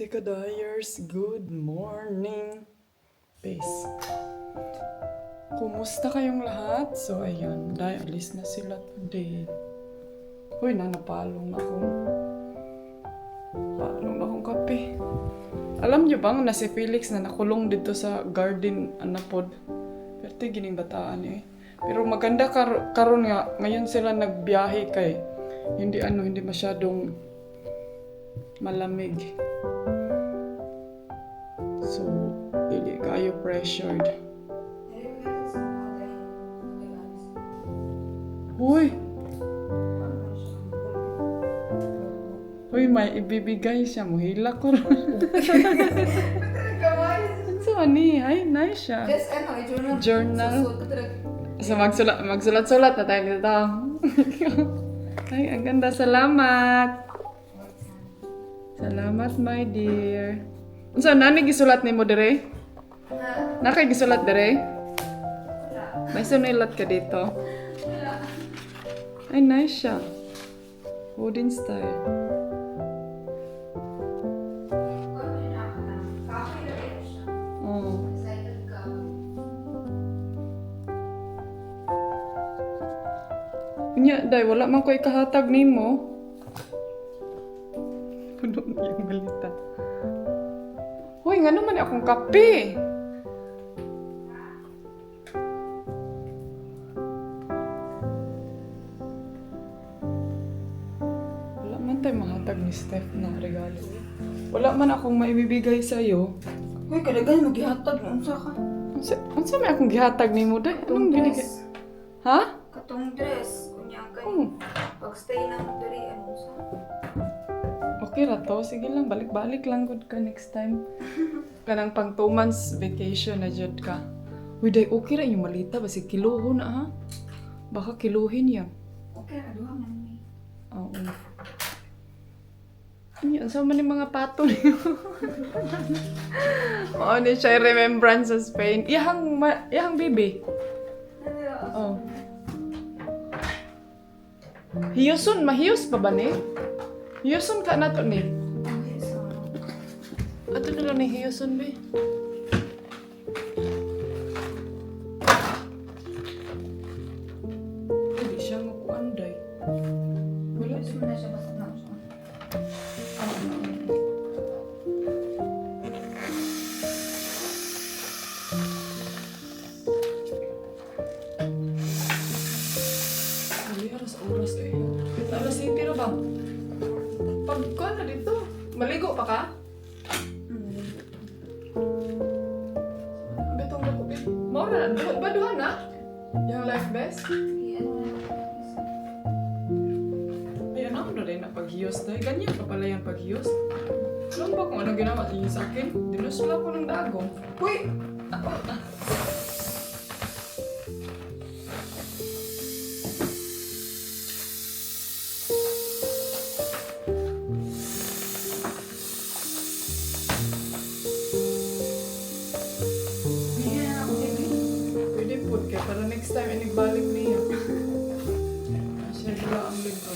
Ate Kadayers, good morning. Peace. Kumusta kayong lahat? So, ayan. Dahil alis na sila today. Uy, napalong ako. Palong na akong kape. Alam niyo bang na si Felix na nakulong dito sa garden anapod? Pero gining bataan eh. Pero maganda karon nga. Ngayon sila nagbiyahe kay hindi masyadong malamig. So, hindi kayo pressured. Uy! Uy, may ibibigay siya. Muhila ko rin. So, ani? Ay, nice siya. Journal. So, magsulat-sulat na tayo dito. Ay, ang ganda. Salamat. Salamat, my dear. So, nani gisulat ni mo dire? Nakay gisulat dire? May sunulat ka dito? Ay, nice siya. Wooden style. Oh. Nya, day, wala man ko ikahatag nimo. Puno na yung balita. Hoy, nga naman akong kape. Wala man tayo mahatag ni Steph na regalo. Wala man akong maibibigay sa'yo. Uy, kadagay maghihatag na unsa ka. Unsa may akong gihatag nimo day? Anong binigay? Ha? Katong dress, kunya kay Oh. pagstay na mo diri ano sa. Okay ra to. Sige lang, balik-balik lang good ka next time. Kanang pang 2 months vacation na jud ka. Uy, day, okay ra yung malita. Basi kiluho na ha. Baka kiluhin yan. Okay ra duha man ni. Oo. Yan, sa man yung mga pato niyo. Oo, ni siya remembrance sa Spain. Iyahang bibi. Oh. Hiyuson, mahiyos pa ba ni? Hiyuson ka na to ni. Ato na lang ni hiyuson be. Hindi siya makuanday. Wala na siya basta na siya. Oras eh. Alas 7 na ba? Pagka na dito. Maligo pa ka? Betong na ko. Mora na. Baduhan na? Yung life vest? Ayan ako na rin na paghiyos na. Ganyan pa pala yung paghiyos. Alam ba kung anong ginawa niyo sa akin? Dinusula ko ng dagong. Uy! Pwede po, kaya para next time inigbalik niya. Siya nila ang libro.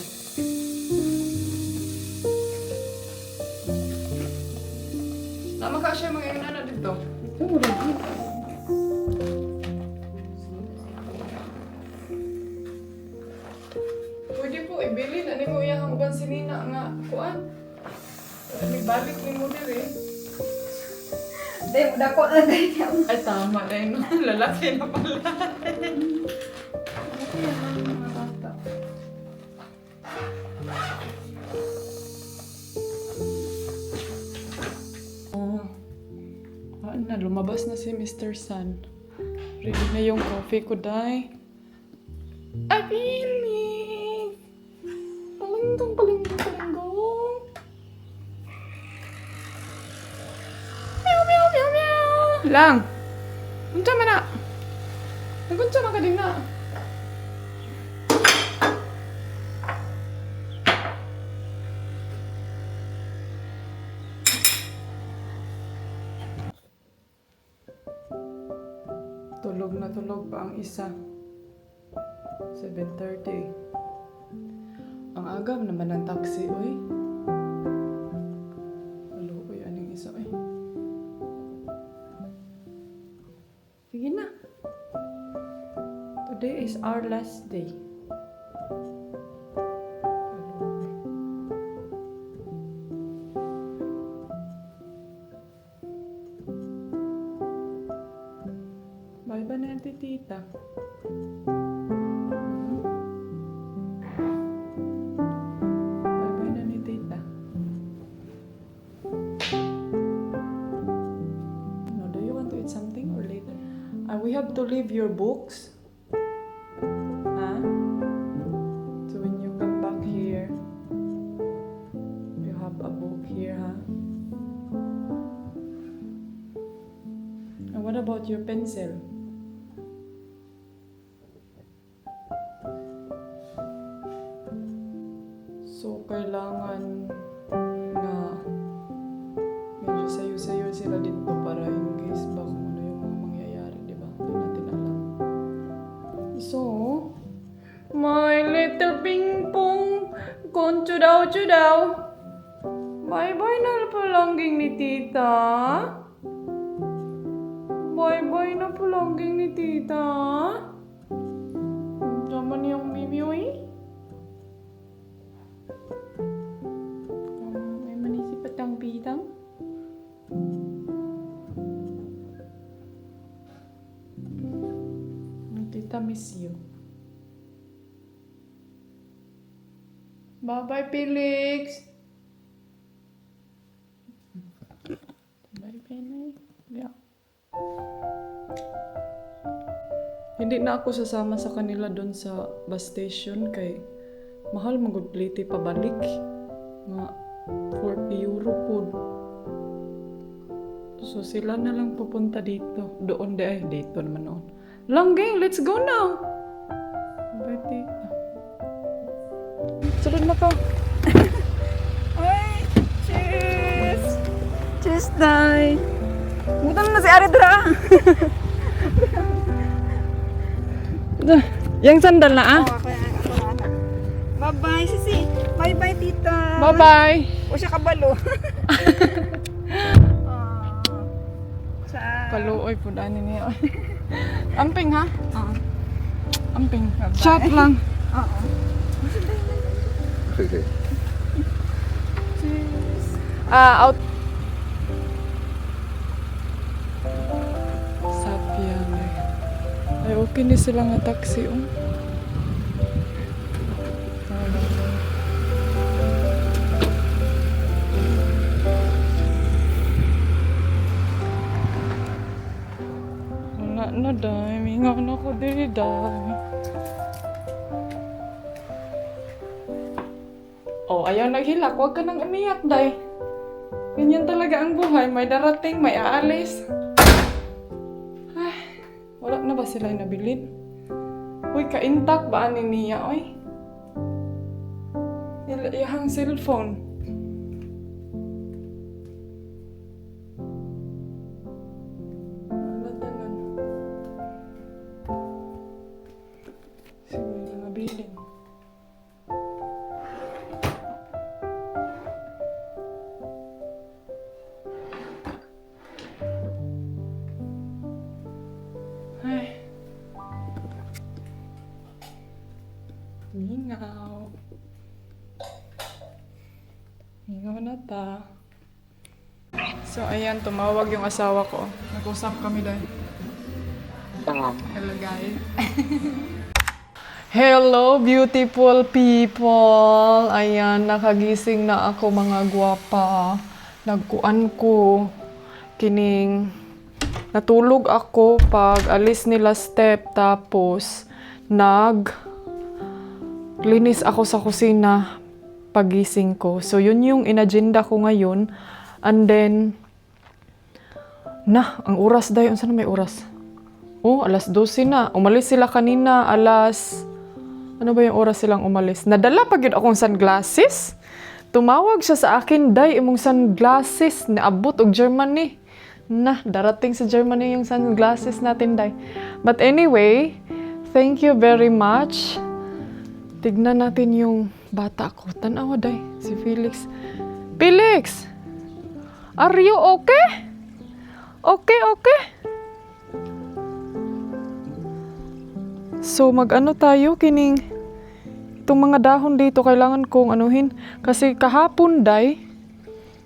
Tama ka siya mga inana dito. Oo, lagi. Pwede po, ibili na ni mo iyang uban sinina nga kuan. Inigbalik ni mo diri. Day mo dako na day niya. Ay, tama na yun. Lalaki na pala. Oh. Na, lumabas na si Mr. Sun. Ready na yung coffee ko, day. Ay, Billy! Palinggong. Meow. Lang! Unsa man na? Nagunsa man ka din na. Tulog pa ang isa. 7:30. Ang agam naman ng taxi, uy. Hello, uy, aning Today is our last day. Bye-bye na natin, tita. Bye-bye na ni tita. No, do you want to eat something or later? We have to leave your books. Huh? So when you come back here, you have a book here, huh? And what about your pencil? So, kailangan na medyo sayo-sayo sila dito para in case ba kung ano yung mga mangyayari, di ba? Hindi natin alam. So, my little ping pong, kung chudaw-chudaw. Bye-bye na palongging ni tita. Bye-bye na palongging ni tita. Tama niyang mimiyoy. May manisipat ang pitang. Tita miss you. Bye-bye, Felix. Bye-bye na. Yeah. Hindi na ako sasama sa kanila doon sa bus station kay mahal magudpliti pabalik. Nga 40 euro po. So sila na lang pupunta dito. Doon dito naman noon. Langging, let's go now. Bye, tita. Sunod na ka. Ay! Cheers! Cheers, Day! Butang na si Aridra! Yang sandal na ah. Ako na. Bye-bye, Sisi! Bye-bye, tita! Bye-bye. O siya kabalo. Ciao! Kaluoy po dani niya. Amping ha? Oo. Amping. Bye-bye. Chat lang. Oo. Out. Sapyan eh. Ay, okay ni sila nga taxi, oh. Wala na, day. Mingaw na ko diri, day. Oh, ayaw naghilak. Huwag ka nang umiyak, day. Ganyan talaga ang buhay. May darating, may aalis. Ay, wala na ba sila nabilin? Uy, ka-intact ba ani niya, oy? Iyahang cellphone. Wala tanan. Sige, nabilin. Ay. Mingaw. Mingaw na ta. So, ayan, tumawag yung asawa ko. Nag-usap kami dahil. Hello, guys. Hello, beautiful people. Ayan, nakagising na ako, mga gwapa. Nagkuan ko. Kining natulog ako pag alis nila step, tapos linis ako sa kusina pagising ko. So yun yung inagenda ko ngayon. And then ang oras dayon, saan may oras? Oh, alas 12 na. Umalis sila kanina ano ba yung oras silang umalis? Nadala pa yun akong sunglasses. Tumawag siya sa akin, day, imong sunglasses naabot og Germany. Darating sa Germany yung sunglasses natin, day. But anyway, thank you very much. Tignan natin yung bata ko. Tanawa, day. Si Felix. Felix! Are you okay? Okay. So mag-ano tayo kining itong mga dahon dito kailangan kong anuhin kasi kahapon day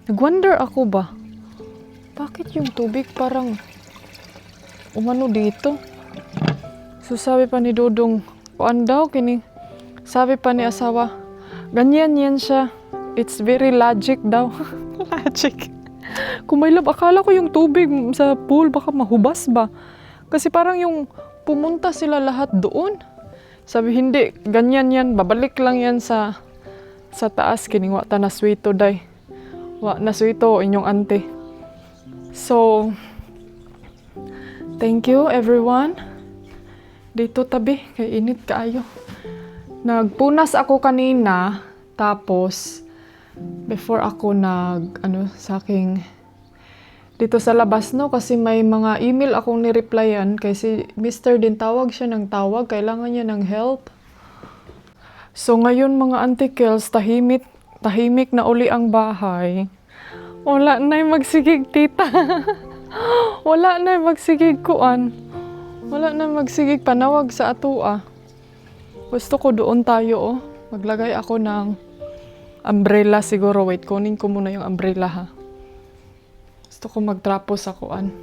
nagwonder ako ba bakit yung tubig parang umano dito. So sabi pa ni Dodong kuan daw kining sabi pa ni asawa ganyan yan siya. It's very logic daw. Logic. Kumailab, akala ko yung tubig sa pool baka mahubas ba. Kasi parang yung pumunta sila lahat doon. Sabi hindi, ganyan yan, babalik lang yan sa taas. Kining wa ta na swito day. Wa na swito inyong ante. So, thank you everyone. Dito tabi, kay init kaayo. Nagpunas ako kanina, tapos before ako sa aking dito sa labas no kasi may mga email akong ni-replyan kasi Mr. din tawag siya ng tawag, kailangan niya ng help. So ngayon mga antikels, tahimik na uli ang bahay. Wala na magsigig tita. Wala na magsigig kuan. Wala na magsigig panawag sa atua. Gusto ko doon tayo maglagay ako ng umbrella siguro. Wait, kunin ko muna yung umbrella ha. Gusto ko magtrapo sa kuan.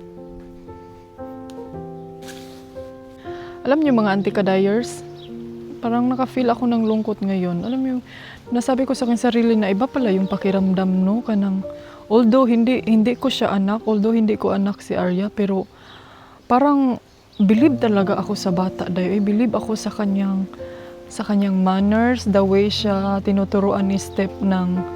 Alam niyo mga anti-kadayers, parang naka-feel ako ng lungkot ngayon. Alam niyo, nasabi ko sa akin sarili na iba pala yung pakiramdam no kanang although hindi ko siya anak, although hindi ko anak si Arya, pero parang believe talaga ako sa bata dayo. Believe ako sa kanyang manners, the way siya tinuturuan ni Step ng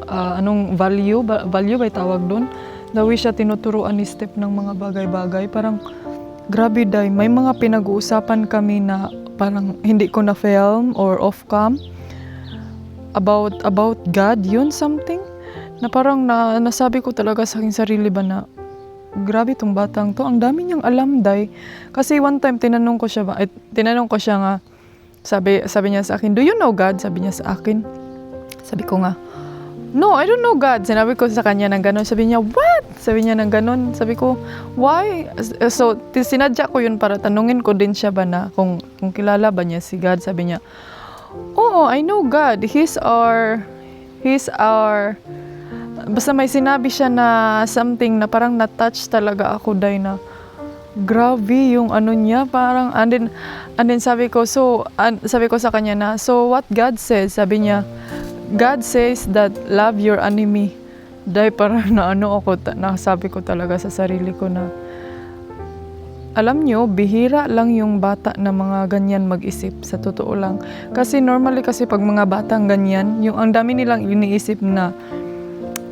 anong value ba tawag doon, the way siya tinuturuan ni Step ng mga bagay-bagay, parang grabe day. May mga pinag-uusapan kami na parang hindi ko na film or off cam about God, yun something na parang nasabi ko talaga sa aking sarili ba na grabe tong batang to, ang dami niyang alam day. Kasi one time tinanong ko siya nga, sabi niya sa akin, do you know God? Sabi niya sa akin. Sabi ko nga, no, I don't know God. Sinabi ko sa kanya ng ganon. Sabi niya, what? Sabi niya ng ganon. Sabi ko, why? So, sinadya ko yun para tanungin ko din siya ba na kung kilala ba niya si God. Sabi niya, oh, I know God. He's our basta may sinabi siya na something na parang na-touch talaga ako day na grabe yung ano niya parang and then sabi ko sa kanya na so what God says, sabi niya God says that love your enemy. Day parang nasabi ko talaga sa sarili ko na alam nyo, bihira lang yung bata na mga ganyan mag-isip, sa totoo lang. Kasi normally kasi pag mga batang ganyan, yung ang dami nilang iniisip na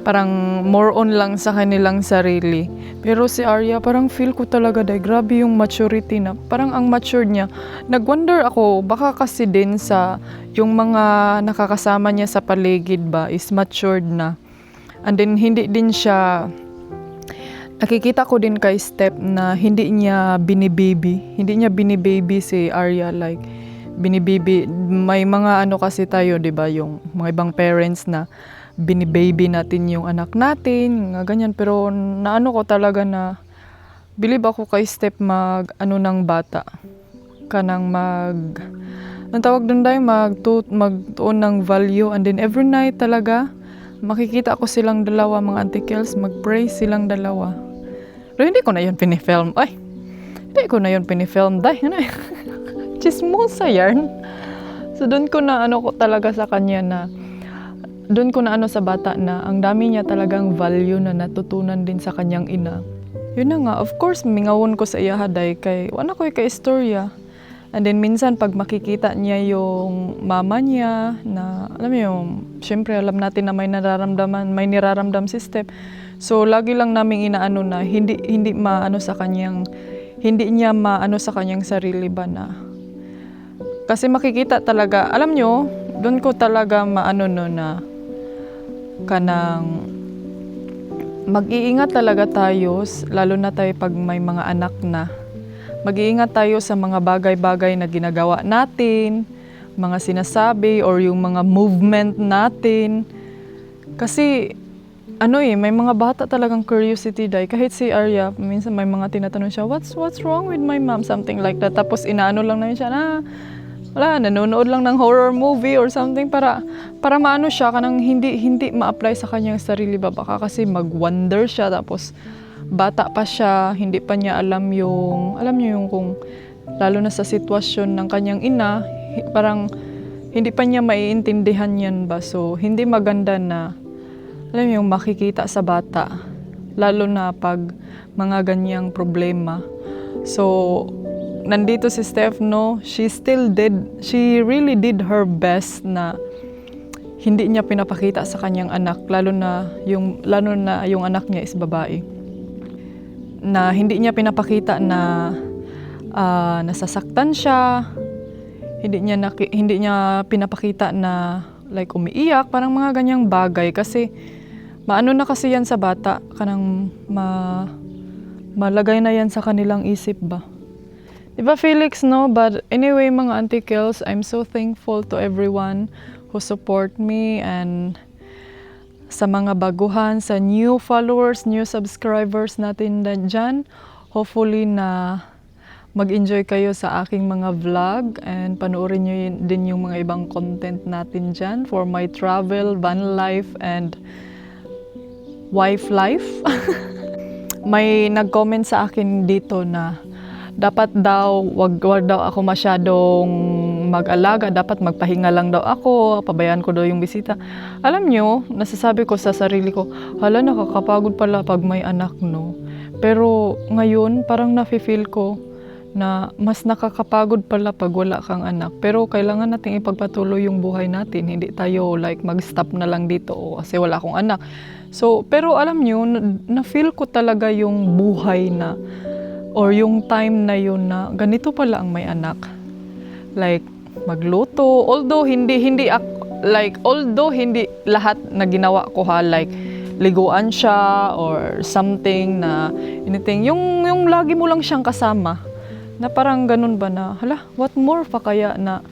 parang more on lang sa kanilang sarili. Pero si Arya, parang feel ko talaga day, grabe yung maturity na. Parang ang mature niya. Nag-wonder ako, baka kasi din sa yung mga nakakasama niya sa paligid ba is matured na. And then hindi din siya, nakikita ko din kay Step na hindi niya binibaby. Hindi niya binibaby si Arya, like binibaby. May mga kasi tayo, 'di ba, yung mga ibang parents na binibaby natin yung anak natin, ganyan. Pero naano ko talaga na believe ako kay Step ng bata. Kanang ang tawag doon dahil magtuon ng value, and then every night talaga makikita ko silang dalawa mga antikels, mag-pray silang dalawa. Pero hindi ko na yun pinifilm. Hindi ko na yun pinifilm dahil chismosa yarn. So doon ko na ko talaga sa kanya na doon ko na sa bata na ang dami niya talagang value na natutunan din sa kanyang ina. Yun na nga, of course, mingawon ko sa iya haday kay wala ko kay istorya. And then minsan pag makikita niya yung mama niya na alam mo yung syempre alam natin na may niraramdam si Step. So lagi lang naming inaano na hindi niya maano sa kanyang sarili ba na. Kasi makikita talaga, alam nyo, doon ko talaga na kanang mag-iingat talaga tayo, lalo na tayo pag may mga anak na. Mag-iingat tayo sa mga bagay-bagay na ginagawa natin, mga sinasabi or yung mga movement natin. Kasi ano may mga bata talagang curiosity dahil kahit si Arya, minsan may mga tinatanong siya, what's wrong with my mom? Something like that. Tapos inaano lang namin siya na, wala, nanonood lang ng horror movie or something para maano siya kanang hindi ma-apply sa kanyang sarili ba baka kasi mag-wonder siya tapos bata pa siya, hindi pa niya alam niyo yung kung lalo na sa sitwasyon ng kanyang ina, parang hindi pa niya maiintindihan yan ba. So hindi maganda na alam niyo yung makikita sa bata lalo na pag mga ganyang problema. So nandito si Steph, no, she really did her best na hindi niya pinapakita sa kanyang anak, lalo na yung anak niya is babae. Na hindi niya pinapakita na nasasaktan siya, hindi niya pinapakita na like umiiyak, parang mga ganyang bagay kasi maano na kasi yan sa bata, kanang malagay na yan sa kanilang isip ba. Diba Felix, no? But anyway, mga Auntie Kels, I'm so thankful to everyone who support me and sa mga baguhan, sa new followers, new subscribers natin dyan. Hopefully na mag-enjoy kayo sa aking mga vlog and panoorin nyo din yung mga ibang content natin dyan for my travel, van life, and wife life. May nag-comment sa akin dito na dapat daw, wag daw ako masyadong mag-alaga, dapat magpahinga lang daw ako, pabayaan ko daw yung bisita. Alam nyo, nasasabi ko sa sarili ko, hala nakakapagod pala pag may anak, no? Pero ngayon, parang nafe-feel ko na mas nakakapagod pala pag wala kang anak. Pero kailangan natin ipagpatuloy yung buhay natin, hindi tayo like mag-stop na lang dito kasi wala akong anak. So, pero alam nyo, na-feel ko talaga yung buhay na or yung time na yun na ganito pala ang may anak. Like, magluto. Although hindi lahat na ginawa ko ha, like, liguan siya or something na anything. Yung lagi mo lang siyang kasama. Na parang ganun ba na, hala, what more pa kaya na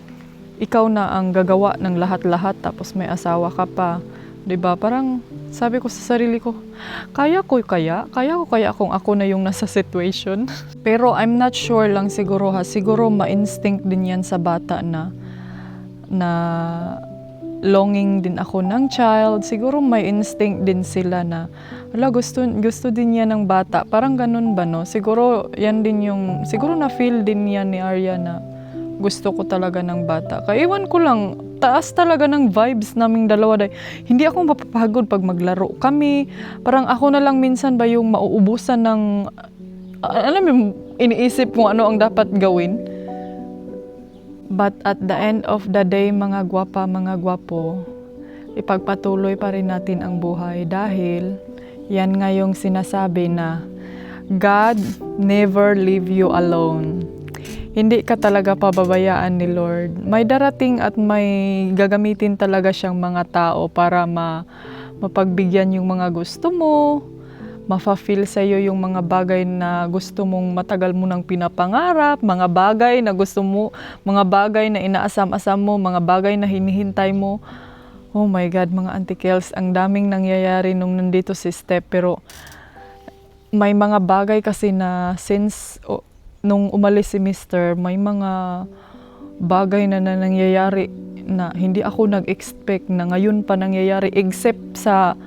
ikaw na ang gagawa ng lahat-lahat tapos may asawa ka pa. 'Di ba? Parang sabi ko sa sarili ko, kaya ko kaya kung ako na yung nasa situation. Pero I'm not sure lang siguro ha, siguro ma-instinct din yan sa bata na longing din ako ng child. Siguro may instinct din sila na, wala, gusto din yan ng bata. Parang ganun ba, no? Siguro na-feel din yan ni Arya na gusto ko talaga ng bata. Kaya iwan ko lang, taas talaga ng vibes naming dalawa. Dahil hindi ako mapapagod pag maglaro kami. Parang ako na lang minsan ba yung mauubusan ng, alam mo, iniisip kung ano ang dapat gawin. But at the end of the day, mga gwapa, mga gwapo, ipagpatuloy pa rin natin ang buhay dahil yan nga yung sinasabi na God never leave you alone. Hindi ka talaga pababayaan ni Lord. May darating at may gagamitin talaga siyang mga tao para mapagbigyan yung mga gusto mo, ma-fulfill sa iyo yung mga bagay na gusto mong matagal mo nang pinapangarap, mga bagay na gusto mo, mga bagay na inaasam-asam mo, mga bagay na hinihintay mo. Oh my God, mga Auntie Kels, ang daming nangyayari nung nandito si Steph. Pero may mga bagay kasi na since nung umalis si Mr., may mga bagay na nangyayari na hindi ako nag-expect na ngayon pa nangyayari except sa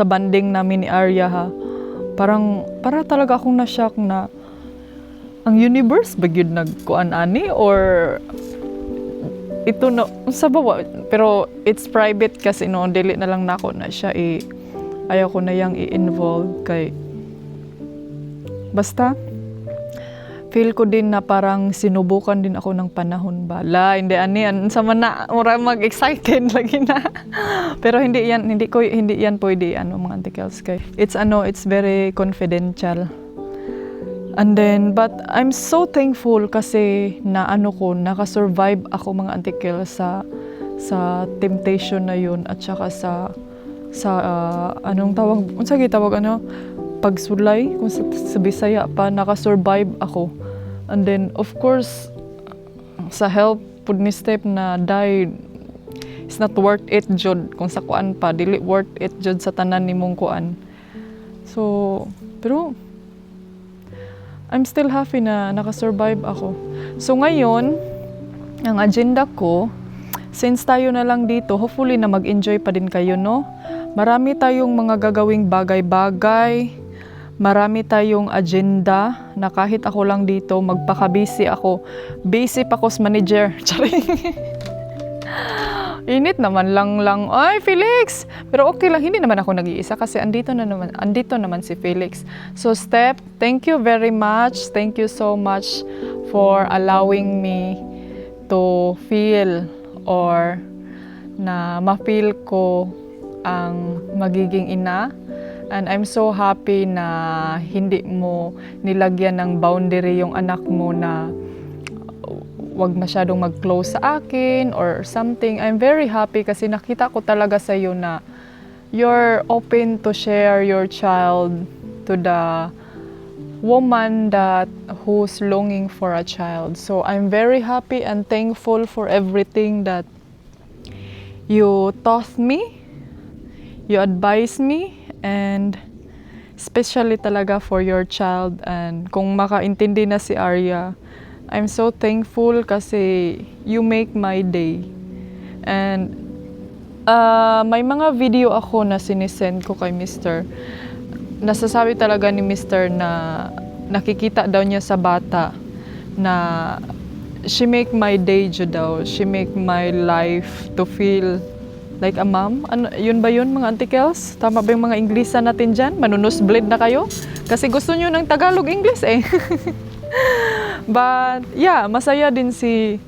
banding namin ni Arya ha. Para talaga akong na-shock na ang universe ba yun nagkuan ani or ito na sa bawa, pero it's private kasi no, dili na lang nako na siya ayaw ko na yang i-involve kay basta feel ko din na parang sinubukan din ako ng panahon bala. Hindi sama na mag-excited lagi na. Pero hindi yan pwede mga Auntie Kels kay. It's very confidential. And then but I'm so thankful kasi na naka-survive ako mga Auntie Kels sa temptation na yun at saka sa anong tawag pagsulay kung sa Bisaya pa naka-survive ako. And then of course sa help pud ni Steph na died it's not worth it jud kung sa kuan pa, dili worth it jud sa tanan nimong kuan. So, pero I'm still happy na nakasurvive ako. So ngayon, ang agenda ko, since tayo na lang dito, hopefully na mag-enjoy pa din kayo, no? Marami tayong mga gagawing bagay-bagay, marami tayong agenda na kahit ako lang dito, magpaka-busy ako. Busy pa ko sa manager. Charing. Init naman lang. Ay, Felix! Pero okay lang, hindi naman ako nag-iisa kasi andito naman si Felix. So, Step, thank you very much. Thank you so much for allowing me to feel or na ma-feel ko ang magiging ina. And I'm so happy na hindi mo nilagyan ng boundary yung anak mo na wag masyadong mag-close sa akin or something. I'm very happy kasi nakita ko talaga sa iyo na you're open to share your child to the woman who's longing for a child. So I'm very happy and thankful for everything that you taught me, you advised me, and especially talaga for your child. And kung makaintindi na si Arya, I'm so thankful kasi you make my day. And may mga video ako na sinisend ko kay Mr. Nasasabi talaga ni Mr. na nakikita daw niya sa bata na she make my day daw. She make my life to feel like a mom. Ano, yun ba yun mga antikels? Tama ba yung mga Inglesa natin dyan? Manunusblade na kayo? Kasi gusto nyo ng Tagalog-English eh. But yeah, masaya din si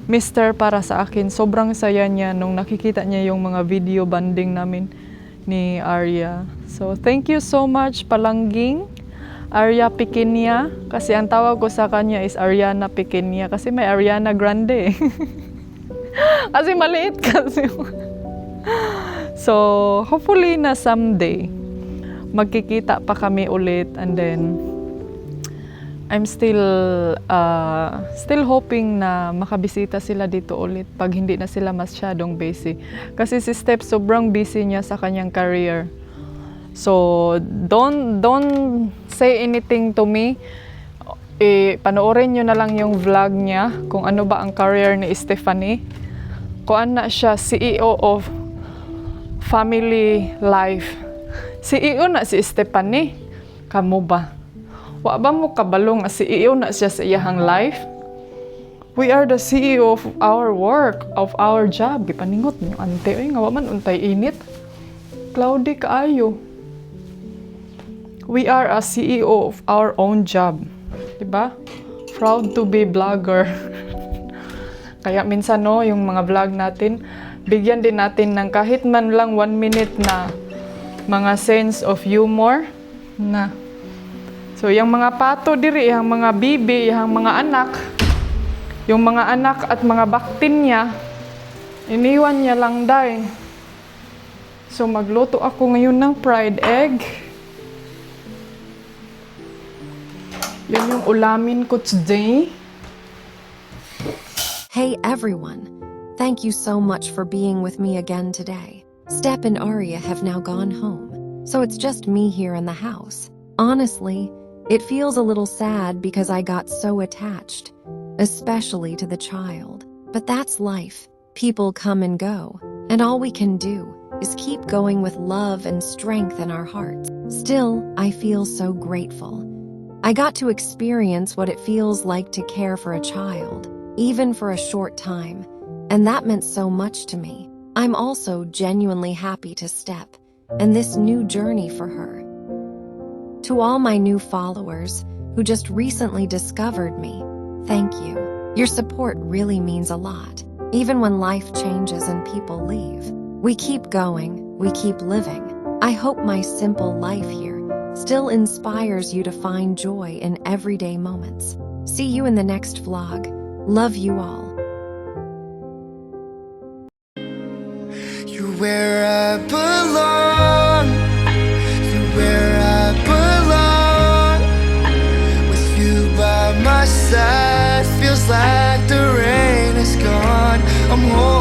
Mr. para sa akin. Sobrang saya niya nung nakikita niya yung mga video banding namin ni Arya. So thank you so much, Palangging. Arya Pequeña. Kasi ang tawag ko sa kanya is Ariana Pequeña. Kasi may Ariana Grande. Kasi maliit kasi. So hopefully na someday magkikita pa kami ulit, and then I'm still hoping na makabisita sila dito ulit pag hindi na sila masyadong busy. Kasi si Steph sobrang busy niya sa kanyang career. So don't say anything to me. Panoorin nyo na lang yung vlog niya kung ano ba ang career ni Stephanie. Kuan na siya, CEO of Family Life. CEO na si Stephanie. Kamo ba? Wa ba mo kabalong nga CEO na siya sa iyahang life? We are the CEO of our work, of our job. Gipaningot niyo, ante. Ay, nga man untay init. Cloudy kaayo. We are a CEO of our own job. Diba? Proud to be vlogger. Kaya minsan no, yung mga vlog natin, bigyan din natin ng kahit man lang 1 minute na mga sense of humor na. So, yung mga pato diri, yung mga bibi, yung mga anak at mga baktin niya, iniwan niya lang day. So, magluto ako ngayon ng fried egg. Yun yung ulamin ko today. Hey everyone, thank you so much for being with me again today. Step and Arya have now gone home, so it's just me here in the house. Honestly, it feels a little sad because I got so attached, especially to the child. But that's life. People come and go, and all we can do is keep going with love and strength in our hearts. Still, I feel so grateful. I got to experience what it feels like to care for a child, even for a short time, and that meant so much to me. I'm also genuinely happy to Step and this new journey for her. To all my new followers who just recently discovered me, thank you. Your support really means a lot. Even when life changes and people leave, we keep going, we keep living. I hope my simple life here still inspires you to find joy in everyday moments. See you in the next vlog. Love you all. You're where I belong. You're where I belong. With you by my side, feels like the rain is gone. I'm home.